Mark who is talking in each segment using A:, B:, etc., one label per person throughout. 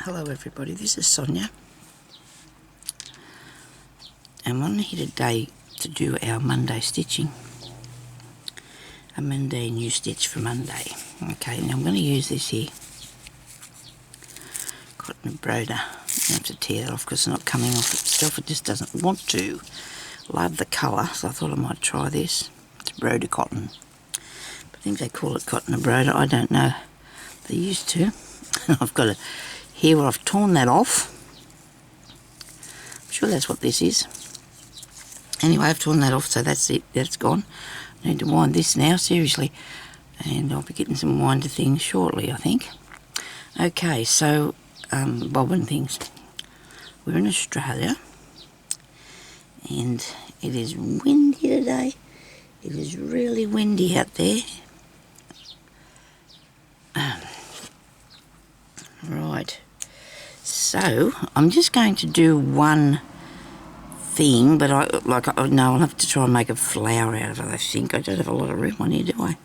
A: Hello everybody, this is Sonya. I'm on here today to do our Monday stitching. A Monday new stitch for Monday. Okay, now I'm going to use this here. Cotton broder. I have to tear it off because it's not coming off itself. It just doesn't want to. Love the colour, so I thought I might try this. It's broder cotton. I think they call it cotton broder. I don't know. They used to. I've got it here where I've torn that off. I'm sure that's what this is. Anyway, I've torn that off, so that's it. That's gone. I need to wind this now, seriously. And I'll be getting some winder things shortly, I think. Okay, so bobbin things. We're in Australia. And it is windy today. It is really windy out there. Right. So, I'm just going to do one thing, but I'll have to try and make a flower out of it, I think. I don't have a lot of room on here, do I?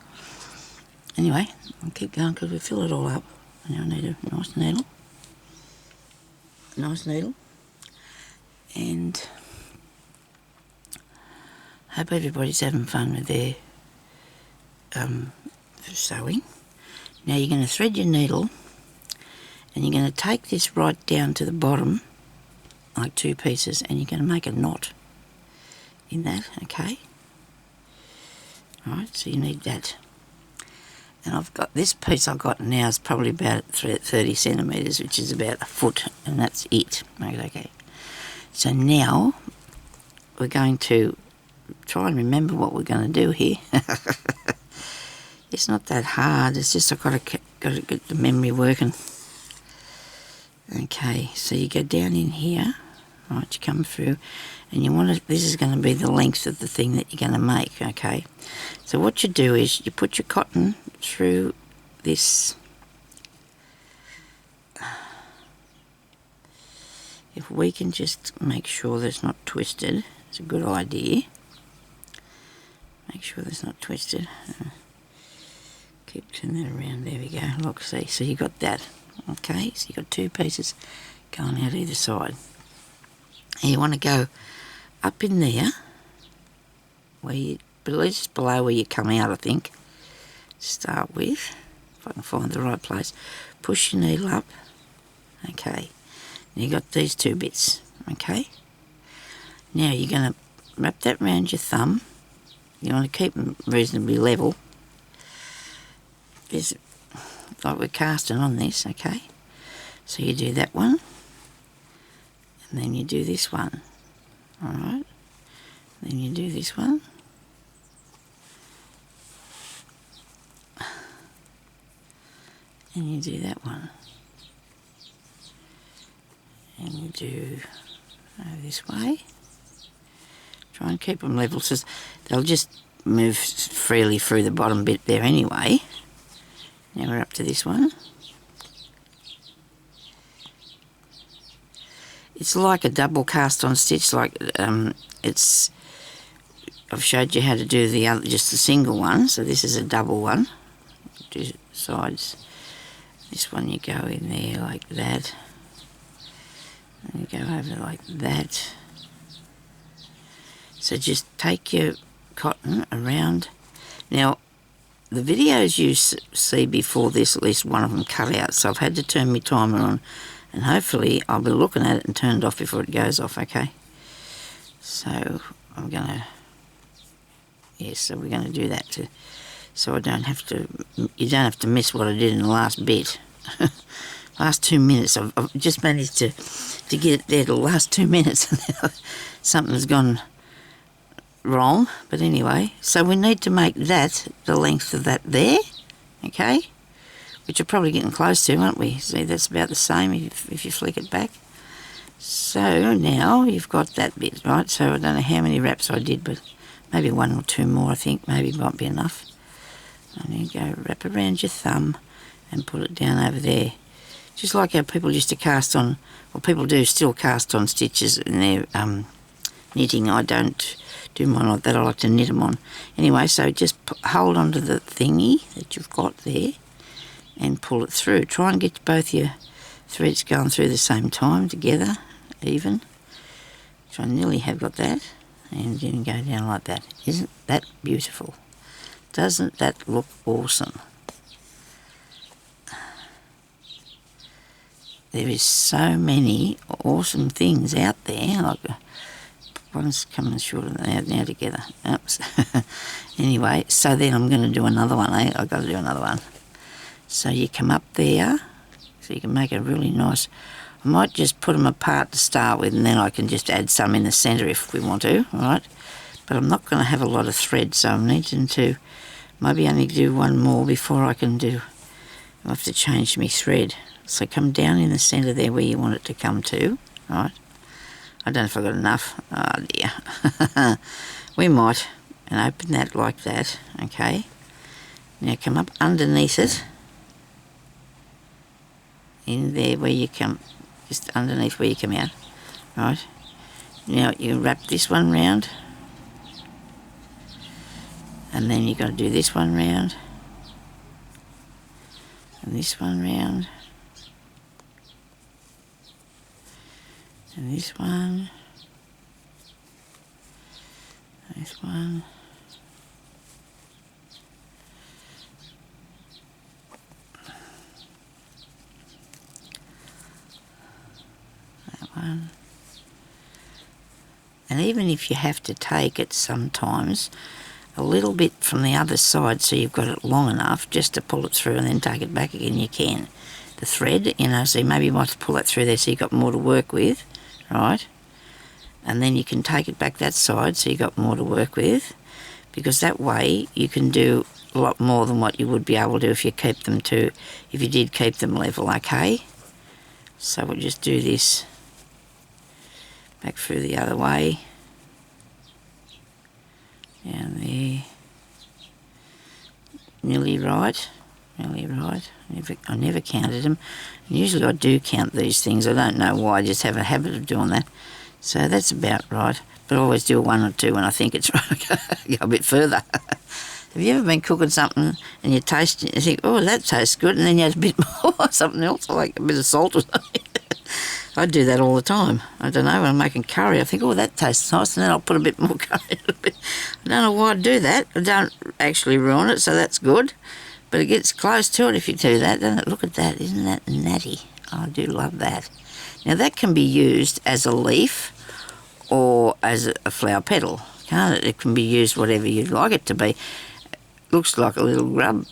A: Anyway, I'll keep going because we fill it all up. Now I need a nice needle. And hope everybody's having fun with their sewing. Now you're going to thread your needle and you're going to take this right down to the bottom, like two pieces, and you're going to make a knot in that, okay? Alright, so you need that. And I've got this piece I've got now is probably about 30 centimetres, which is about a foot, and that's it. Okay. So now we're going to try and remember what we're going to do here. It's not that hard, it's just I've got to get the memory working. Okay, so you go down in here, right, you come through, and you want to, this is going to be the length of the thing that you're going to make, okay? So what you do is you put your cotton through this, if we can just make sure that it's not twisted, it's a good idea. Make sure that's not twisted. Keep turning that around, there we go, look, see, so you got that. Okay, so you've got two pieces going out either side. And you want to go up in there, where you, but at least below where you come out, I think. Start with, if I can find the right place. Push your needle up. Okay, and you got these two bits. Okay, now you're going to wrap that around your thumb. You want to keep them reasonably level. There's, like we're casting on this, okay? So you do that one, and then you do this one, alright? Then you do this one, and you do that one, and you do this way. Try and keep them level, so they'll just move freely through the bottom bit there anyway. Now we're up to this one. It's like a double cast on stitch, like it's, I've showed you how to do the other, just the single one, so this is a double one. Do sides. This one you go in there like that. And you go over like that. So just take your cotton around. Now, the videos you see before this, at least one of them cut out, so I've had to turn my timer on, and hopefully I'll be looking at it and turn it off before it goes off, okay? So I'm going to, yes, so we're going to do that too, so I don't have to, you don't have to miss what I did in the last bit. Last 2 minutes, I've just managed to get it there the last 2 minutes, and something's gone wrong, but anyway, so we need to make that the length of that there, okay, which we're probably getting close to, aren't we? See, that's about the same if you flick it back. So now you've got that bit, right? So I don't know how many wraps I did, but maybe one or two more, I think, maybe might be enough. And you go wrap around your thumb and put it down over there, just like how people used to cast on, or people do still cast on stitches in their knitting. I don't do mine like that, I like to knit them on. Anyway, so just hold onto the thingy that you've got there and pull it through. Try and get both your threads going through the same time together, even. So I nearly have got that, and then go down like that. Isn't that beautiful? Doesn't that look awesome? There is so many awesome things out there. Like one's coming short of that now together. Oops. Anyway, so then I'm going to do another one. I've got to do another one. So you come up there, so you can make a really nice. I might just put them apart to start with, and then I can just add some in the centre if we want to, right? But I'm not going to have a lot of thread, so I'm needing to maybe only do one more before I can do. I'll have to change my thread. So come down in the centre there where you want it to come to, right? I don't know if I've got enough. Oh dear. We might. And open that like that, okay? Now come up underneath it. In there where you come, just underneath where you come out, right? Now you wrap this one round. And then you've got to do this one round. And this one round. And this one. This one. That one. And even if you have to take it sometimes a little bit from the other side so you've got it long enough just to pull it through and then take it back again, you can. The thread, you know, so maybe you might pull that through there so you've got more to work with, right? And then you can take it back that side so you've got more to work with, because that way you can do a lot more than what you would be able to if you keep them to, if you did keep them level, okay? So we'll just do this back through the other way. Down there. Nearly right. Nearly right. I never counted them. And usually I do count these things. I don't know why. I just have a habit of doing that. So that's about right. But I always do a 1 or 2 when I think it's right. Go a bit further. Have you ever been cooking something and you taste it and you think, oh, that tastes good, and then you add a bit more something else, like a bit of salt or something? I do that all the time. I don't know, when I'm making curry, I think, oh, that tastes nice, and then I'll put a bit more curry in it. I don't know why I do that. I don't actually ruin it, so that's good. But it gets close to it if you do that, doesn't it? Look at that. Isn't that natty? I do love that. Now, that can be used as a leaf or as a flower petal, can't it? It can be used whatever you'd like it to be. Looks like a little grub,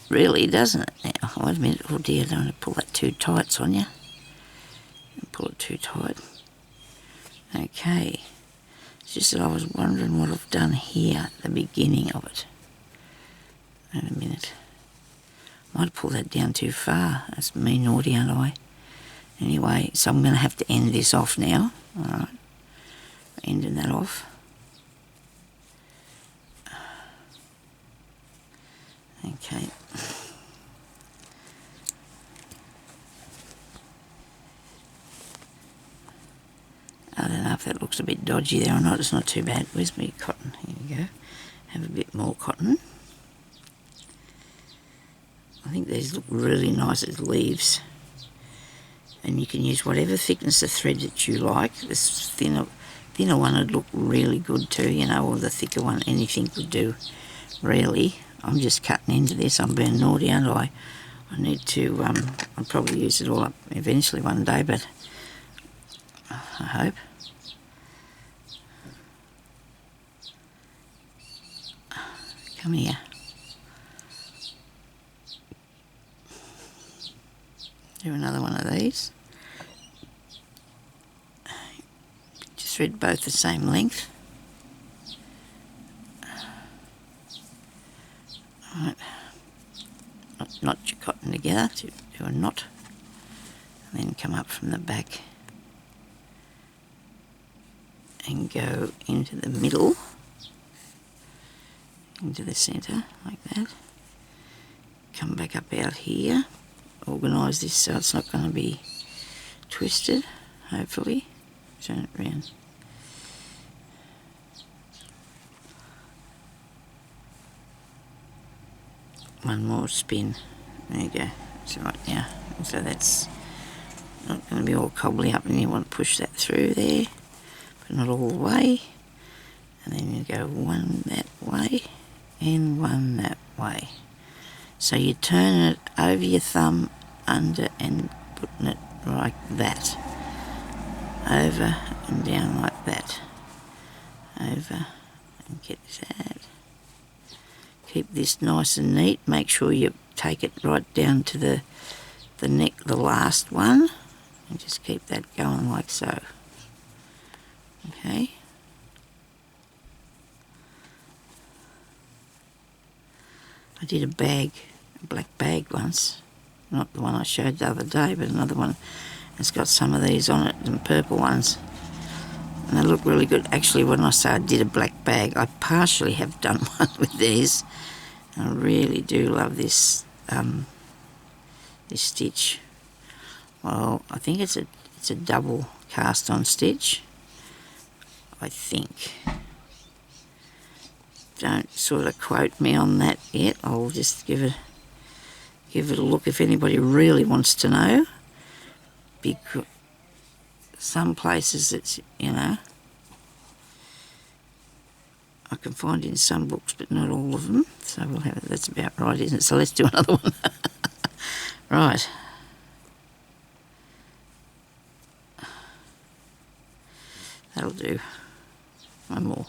A: really, doesn't it? Now, wait a minute. Oh, dear, I don't want to pull that too tight, Sonya. Pull it too tight. Okay. It's just that I was wondering what I've done here at the beginning of it. Wait a minute. Might pull that down too far. That's me naughty, aren't I? Anyway, so I'm going to have to end this off now. Alright. Ending that off. Okay. I don't know if that looks a bit dodgy there or not. It's not too bad. Where's my cotton? Here we go. Have a bit more cotton. I think these look really nice as leaves. And you can use whatever thickness of thread that you like. This thinner one would look really good too, you know, or the thicker one, anything would do, really. I'm just cutting into this. I'm being naughty, aren't I? I need to, I'll probably use it all up eventually one day, but I hope. Come here. Do another one of these. Just thread both the same length. Right. Knot your cotton together to do a knot, and then come up from the back and go into the middle, into the centre like that. Come back up out here, organise this so it's not going to be twisted, hopefully. Turn it round. One more spin. There you go. That's right now. So that's not going to be all cobbly up, and you want to push that through there, but not all the way. And then you go one that way and one that way. So you turn it over your thumb, under, and putting it like that. Over and down like that. Over and get that. Keep this nice and neat. Make sure you take it right down to the neck, the last one, and just keep that going like so. Okay. I did a black bag once, not the one I showed the other day, but another one. It's got some of these on it, and purple ones, and they look really good. Actually, when I say I did a black bag, I partially have done one with these. I really do love this this stitch. Well, I think it's a double cast on stitch, I think. Don't sort of quote me on that yet. I'll just give it a look if anybody really wants to know, because some places it's, you know, I can find in some books but not all of them, so we'll have it. That's about right, isn't it? So let's do another one. Right, that'll do. One more.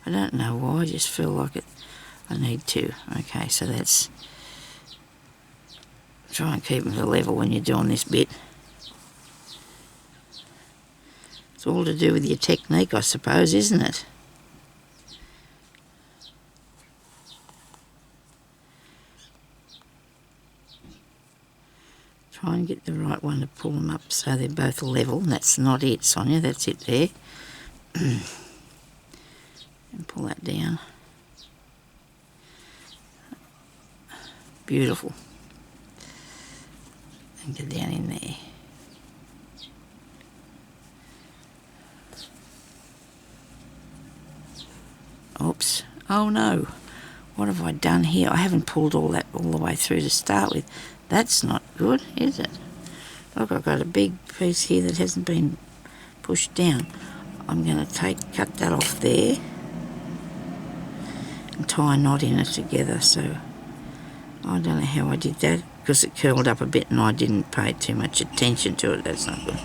A: I don't know why, I just feel like it. I need to. Okay, so that's... Try and keep them to level when you're doing this bit. It's all to do with your technique, I suppose, isn't it? Try and get the right one to pull them up so they're both level. And that's not it, Sonya, that's it there. And pull that down. Beautiful. And get down in there. Oops. Oh no. What have I done here? I haven't pulled all that all the way through to start with. That's not good, is it? Look, I've got a big piece here that hasn't been pushed down. I'm going to cut that off there and tie a knot in it together. So I don't know how I did that, because it curled up a bit and I didn't pay too much attention to it. That's not good.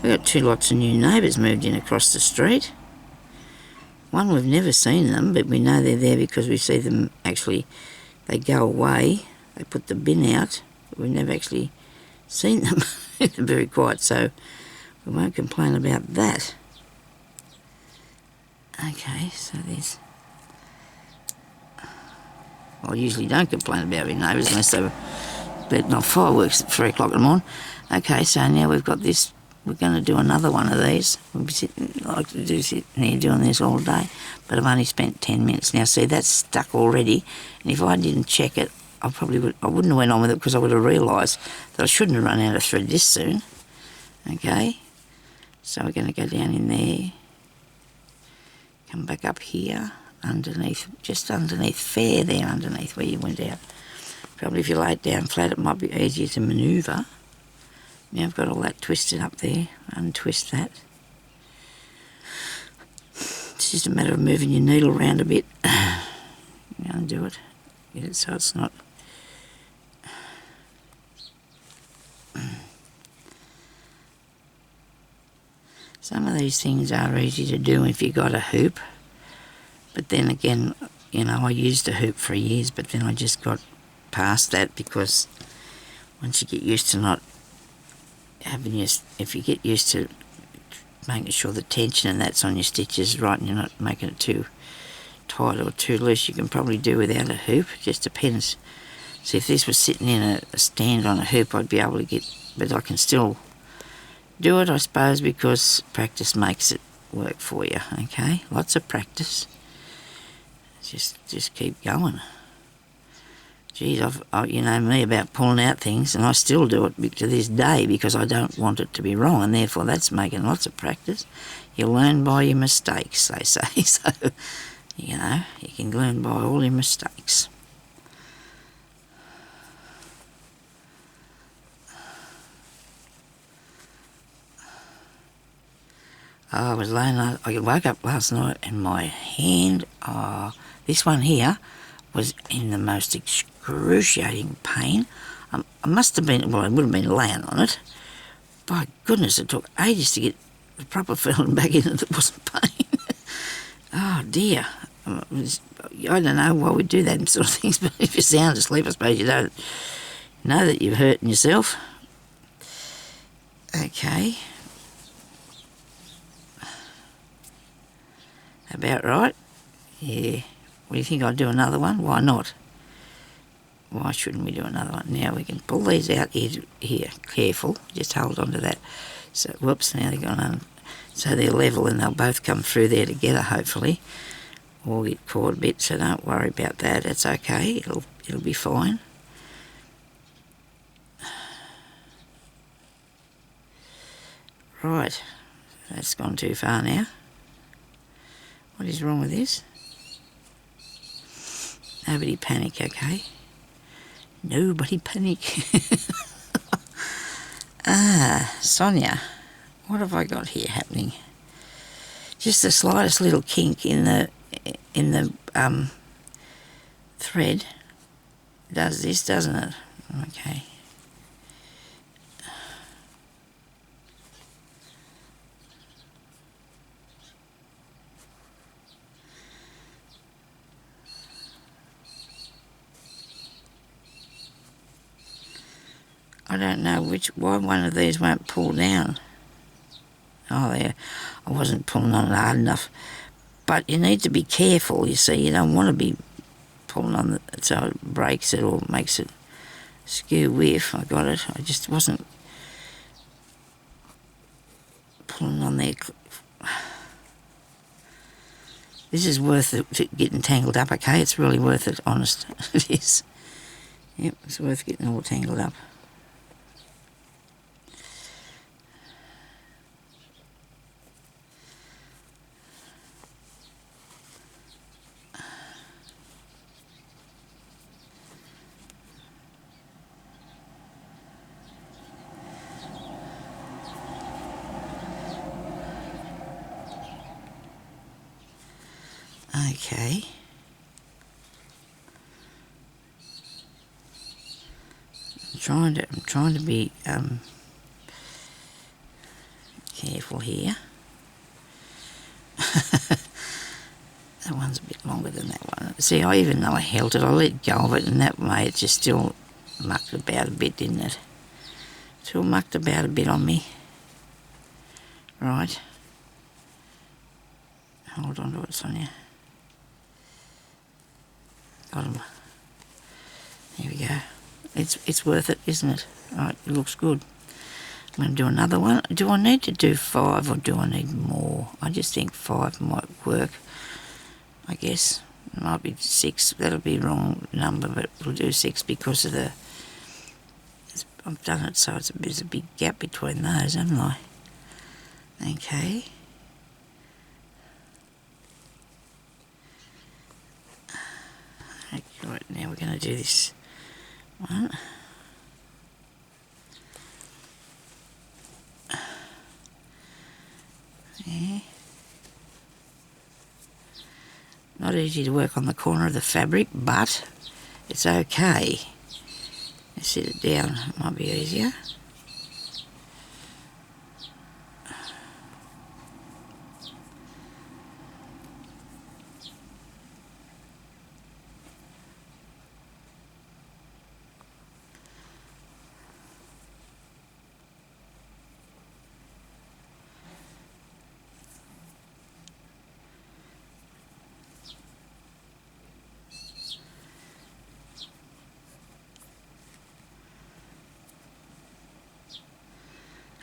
A: We've got two lots of new neighbours moved in across the street. One, we've never seen them, but we know they're there because we see them actually, they go away, they put the bin out, but we've never actually seen them. They're very quiet, so we won't complain about that. Okay, so there's... Well, I usually don't complain about my neighbours unless they're letting off fireworks at 3 o'clock in the morning. Okay, so now we've got this. We're going to do another one of these. We'll be sitting here doing this all day, but I've only spent 10 minutes. Now, see, that's stuck already, and if I didn't check it, I wouldn't have went on with it, because I would have realised that I shouldn't have run out of thread this soon. Okay, so we're going to go down in there, come back up here, underneath, just underneath, fair there underneath where you went out. Probably if you lay it down flat, it might be easier to manoeuvre. Now I've got all that twisted up there. Untwist that. It's just a matter of moving your needle around a bit. Undo it. Get it so it's not... Some of these things are easy to do if you've got a hoop. But then again, you know, I used a hoop for years, but then I just got past that, because once you get used to not having your... If you get used to making sure the tension and that's on your stitches right and you're not making it too tight or too loose, you can probably do without a hoop. It just depends. See, if this was sitting in a stand on a hoop, I'd be able to get... But I can still do it, I suppose, because practice makes it work for you, okay? Lots of practice. Just keep going. Geez, you know me about pulling out things, and I still do it to this day because I don't want it to be wrong, and therefore that's making lots of practice. You learn by your mistakes, they say. So, you know, you can learn by all your mistakes. I was laying, I woke up last night and my hand, this one here, was in the most excruciating pain. I must have been, well, I would have been laying on it. By goodness, it took ages to get the proper feeling back in it that wasn't pain. Oh dear. I don't know why we do that sort of things, but if you're sound asleep, I suppose you don't know that you're hurting yourself. Okay. About right? Yeah. What do you think I'll do another one? Why not? Why shouldn't we do another one? Now we can pull these out here. Careful. Just hold on to that. So, whoops, now they're gone on. So they're level and they'll both come through there together, hopefully. Or get caught a bit, so don't worry about that. It's okay. It'll be fine. Right. That's gone too far now. What is wrong with this? Nobody panic, okay? Nobody panic. Sonya, what have I got here happening? Just the slightest little kink in the thread does this, doesn't it? Okay. I don't know why one of these won't pull down. Oh, there. I wasn't pulling on it hard enough. But you need to be careful, you see. You don't want to be pulling on it so it breaks it or makes it skew whiff. I got it. I just wasn't pulling on there. This is worth it getting tangled up, okay? It's really worth it, honest. It is. Yep, it's worth getting all tangled up. Okay. I'm trying to be careful here. That one's a bit longer than that one. See, even though I held it, I let go of it, and that way it just still mucked about a bit, didn't it? Still mucked about a bit on me. Right. Hold on to it, Sonya. Got him. There we go. It's worth it, isn't it? Right, it looks good. I'm going to do another one. Do I need to do 5 or do I need more? I just think 5 might work. I guess it might be 6. That'll be the wrong number, but we'll do 6 because of I've done it so there's a big gap between those, haven't I? Okay. Right, now we're going to do this one. Yeah. Not easy to work on the corner of the fabric, but it's okay. Let's sit it down, it might be easier.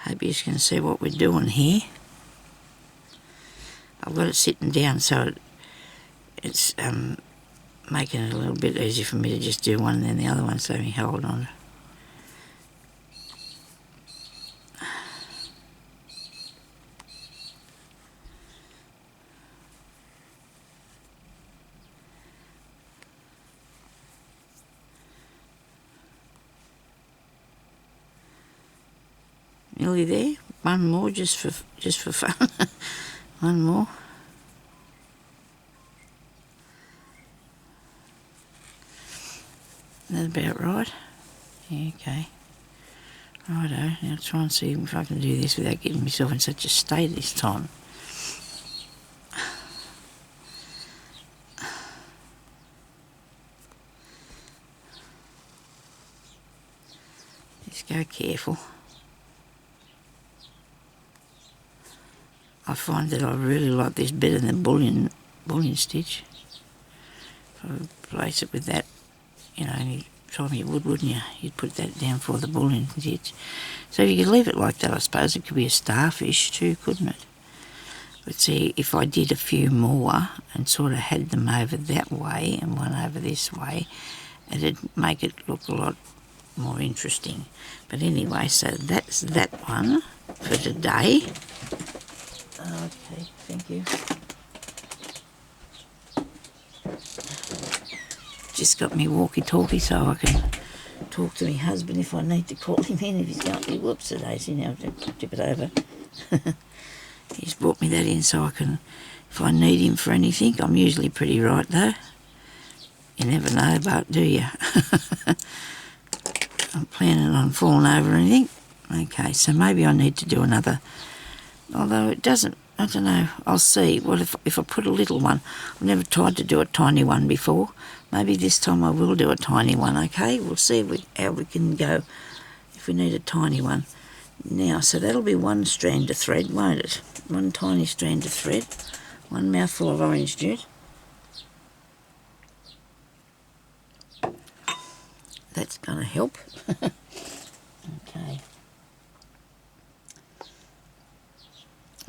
A: Hope you can see what we're doing here. I've got it sitting down so it's making it a little bit easier for me to just do one and then the other one, so let me hold on. Nearly there. one more just for fun. One more. That's about right. Yeah, okay. Righto, now try and see if I can do this without getting myself in such a state this time. Just go careful. I find that I really like this better than bullion stitch. If I place it with that, you know, any time you would, wouldn't you? You'd put that down for the bullion stitch. So you could leave it like that, I suppose. It could be a starfish too, couldn't it? But see, if I did a few more and sort of had them over that way and one over this way, it'd make it look a lot more interesting. But anyway, so that's that one for today. Okay, thank you. Just got me walkie-talkie so I can talk to my husband if I need to call him in, if he's going to be, whoops, daisy, now I've to tip it over. He's brought me that in so I can, if I need him for anything. I'm usually pretty right though. You never know, but do you? I'm planning on falling over or anything. Okay, so maybe I need to do another, although it doesn't, I don't know, I'll see. What if I put a little one? I've never tried to do a tiny one before. Maybe this time I will do a tiny one, okay? We'll see how we can go if we need a tiny one. Now, so that'll be one strand of thread, won't it? One tiny strand of thread, one mouthful of orange juice. That's going to help. Okay.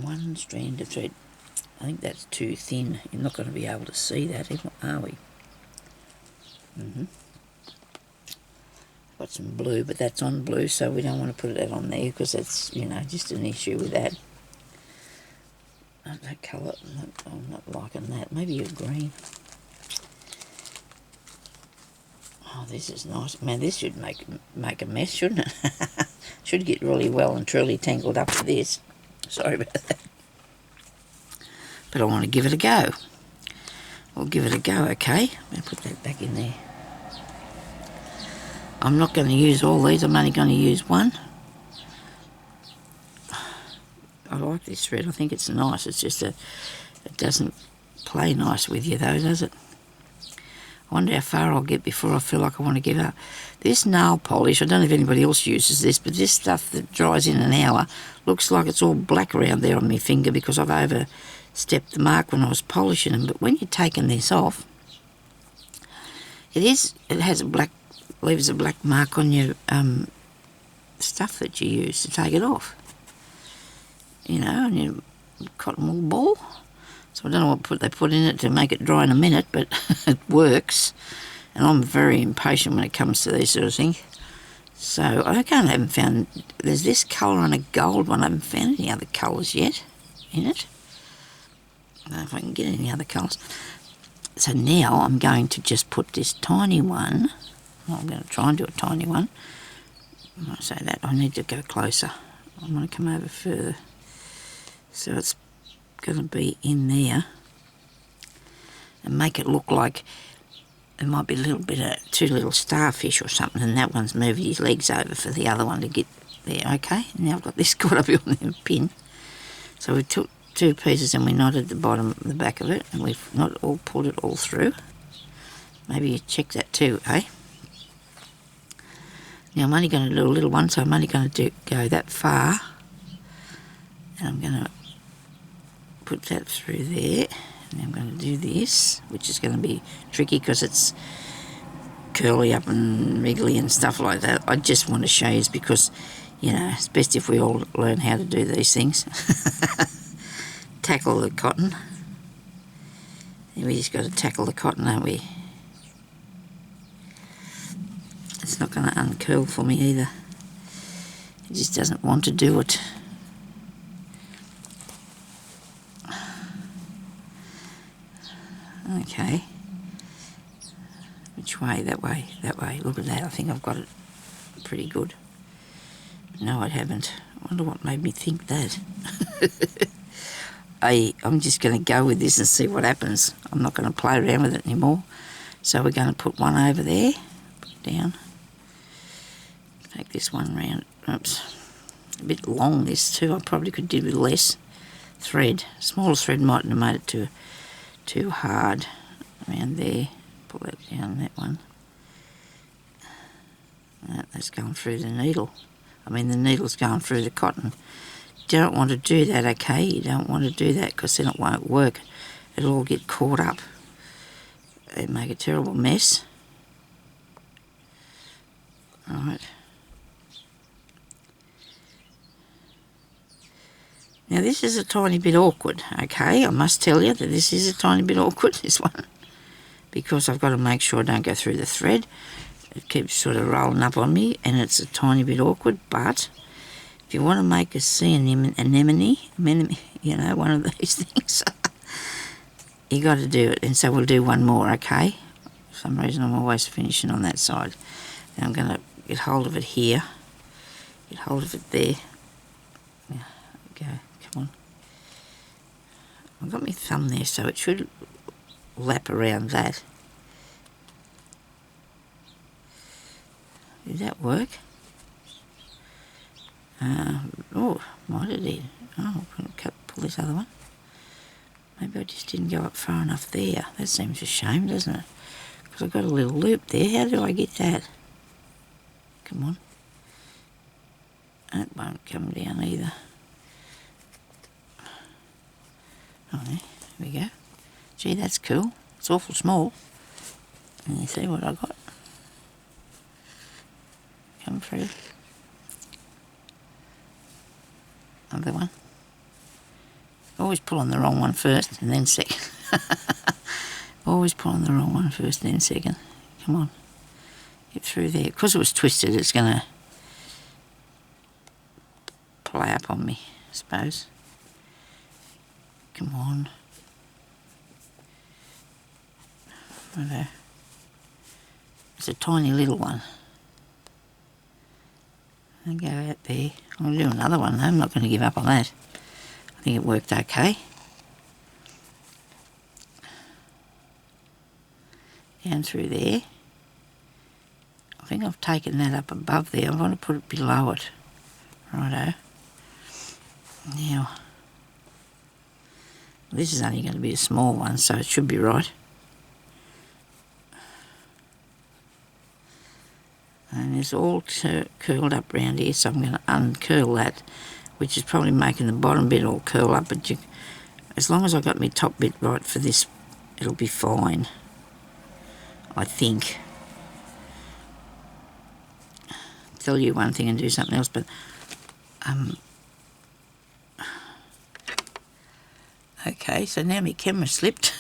A: One strand of thread. I think that's too thin. You're not going to be able to see that, are we? Got some blue, but that's on blue, so we don't want to put that on there because that's, you know, just an issue with that. That colour, I'm not liking that. Maybe a green. Oh, this is nice. Man, this should make a mess, shouldn't it? Should get really well and truly tangled up with this. Sorry about that. But I want to give it a go. We'll give it a go, okay? I'll put that back in there. I'm not going to use all these. I'm only going to use one. I like this thread. I think it's nice. It's just that it doesn't play nice with you though, does it? I wonder how far I'll get before I feel like I want to give up. This nail polish, I don't know if anybody else uses this, but this stuff that dries in an hour looks like it's all black around there on my finger because I've overstepped the mark when I was polishing them. But when you're taking this off, it has a black, leaves a black mark on your stuff that you use to take it off. You know, on your cotton wool ball. So I don't know what they put in it to make it dry in a minute, but it works. And I'm very impatient when it comes to these sort of things. So I haven't found, there's this colour and a gold one. I haven't found any other colours yet in it. I don't know if I can get any other colours. So now I'm going to just put this tiny one. Well, I'm going to try and do a tiny one. When I say that, I need to go closer. I'm going to come over further. So it's going to be in there and make it look like it might be a little bit of two little starfish or something, and that one's moving his legs over for the other one to get there. Okay, now I've got this caught up on the pin. So we took two pieces and we knotted the bottom, the back of it, and we've not all pulled it all through. Maybe you check that too, eh? Now I'm only going to do a little one, so I'm only going to go that far, and I'm going to put that through there, and I'm going to do this, which is going to be tricky because it's curly up and wriggly and stuff like that. I just want to show you because, you know, it's best if we all learn how to do these things. Tackle the cotton. We just got to tackle the cotton, don't we? It's not going to uncurl for me either. It just doesn't want to do it. Okay. Which way? That way. That way. Look at that. I think I've got it pretty good. No, I haven't. I wonder what made me think that. I'm just going to go with this and see what happens. I'm not going to play around with it anymore. So we're going to put one over there, put it down. Take this one round. Oops, a bit long this too. I probably could do with less thread. Smaller thread mightn't have made it too hard. Around there, pull that down, that one. That's going through the needle. The needle's going through the cotton. You don't want to do that, okay? You don't want to do that because then it won't work. It'll all get caught up and make a terrible mess. Alright. Now this is a tiny bit awkward, okay? I must tell you that this is a tiny bit awkward, this one. Because I've got to make sure I don't go through the thread. It keeps sort of rolling up on me and it's a tiny bit awkward, but if you want to make a sea anemone, one of these things, you got to do it. And so we'll do one more, okay? For some reason I'm always finishing on that side. Now I'm going to get hold of it here, get hold of it there. Yeah, go, come on. I've got my thumb there, so it should lap around that. Did that work? Might have did. Oh, I'm going to pull this other one. Maybe I just didn't go up far enough there. That seems a shame, doesn't it? Because I've got a little loop there. How do I get that? Come on. That won't come down either. Oh, there we go. Gee, that's cool. It's awful small. And you see what I got? Come through. Another one. Always pull on the wrong one first and then second. Always pull on the wrong one first and then second. Come on. Get through there. Because it was twisted, it's going to play up on me, I suppose. Come on. Righto. It's a tiny little one. And go out there. I'll do another one though. I'm not going to give up on that. I think it worked okay. Down through there. I think I've taken that up above there. I want to put it below it. Righto. Now, this is only going to be a small one, so it should be right. And it's all curled up round here, so I'm going to uncurl that, which is probably making the bottom bit all curl up, but as long as I got my top bit right for this, it'll be fine, I think. Tell you one thing and do something else, but okay, so now my camera slipped.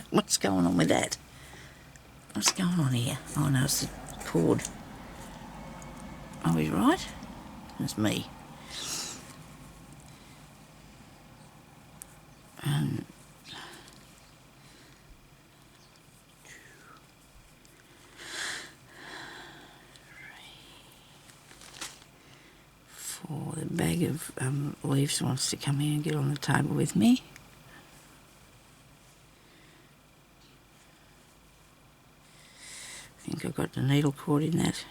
A: What's going on with that? What's going on here? Oh no, it's the cord. Are we right? It's me. And 4. The bag of leaves wants to come here and get on the table with me. I think I've got the needle cord in that.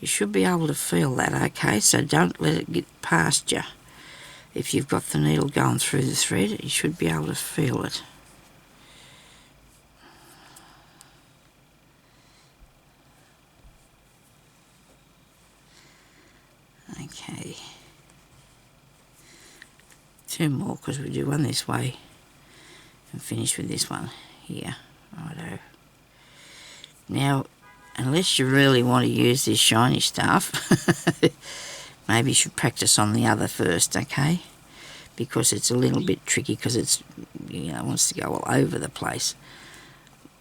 A: You should be able to feel that, okay? So don't let it get past you. If you've got the needle going through the thread, you should be able to feel it. Okay. 2 more, because we do one this way and finish with this one here. Righto. Now, unless you really want to use this shiny stuff, maybe you should practice on the other first, okay? Because it's a little bit tricky, because it's, wants to go all over the place.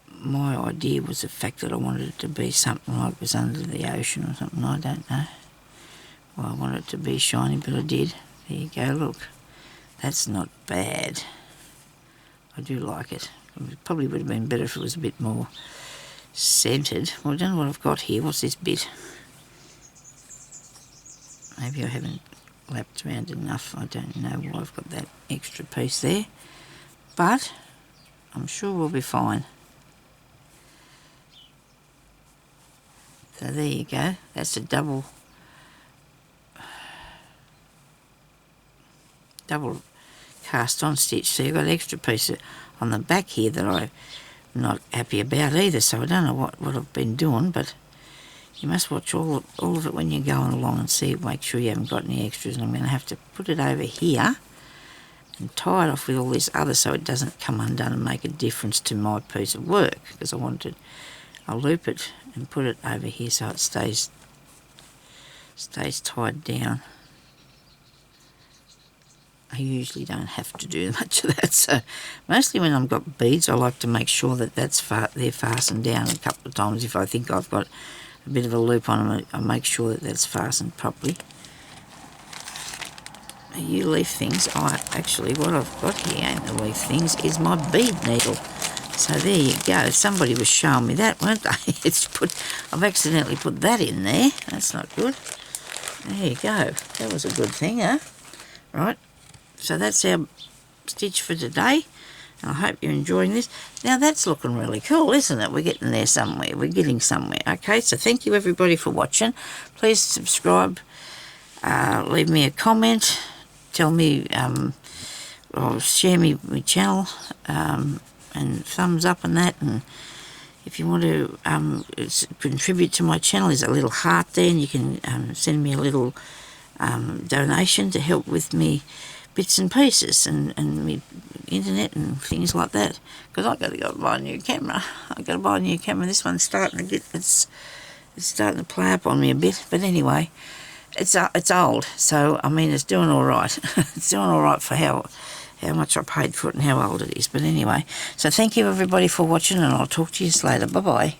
A: My idea was the fact that I wanted it to be something like it was under the ocean or something, I don't know. Well, I wanted it to be shiny, but I did. There you go, look. That's not bad. I do like it. It probably would have been better if it was a bit more centred. Well, I don't know what I've got here. What's this bit? Maybe I haven't lapped around enough. I don't know why I've got that extra piece there, but I'm sure we'll be fine. So there you go. That's a double cast on stitch. So you've got an extra piece on the back here that I'm not happy about either. So I don't know what I've been doing, but you must watch all of it when you're going along and see, make sure you haven't got any extras. And I'm going to have to put it over here and tie it off with all this other so it doesn't come undone and make a difference to my piece of work, because I'll loop it and put it over here so it stays tied down. I usually don't have to do much of that, so mostly when I've got beads I like to make sure that they're fastened down a couple of times. If I think I've got a bit of a loop on them, I make sure that that's fastened properly. You leaf things, actually what I've got here in the leaf things is my bead needle. So there you go. Somebody was showing me that, weren't they? I've accidentally put that in there. That's not good. There you go. That was a good thing, huh? Right. So that's our stitch for today. And I hope you're enjoying this. Now that's looking really cool, isn't it? We're getting there somewhere. We're getting somewhere. Okay, so thank you everybody for watching. Please subscribe. Leave me a comment. Tell me, or share my channel. And thumbs up and that, and if you want to contribute to my channel, there's a little heart there, and you can send me a little donation to help with me bits and pieces and me internet and things like that, because I've got to go buy a new camera. I've got to buy a new camera. This one's starting to get, it's starting to play up on me a bit, but anyway, it's old, so I mean it's doing all right. It's doing all right for how much I paid for it and how old it is. But anyway, so thank you everybody for watching, and I'll talk to you later. Bye-bye.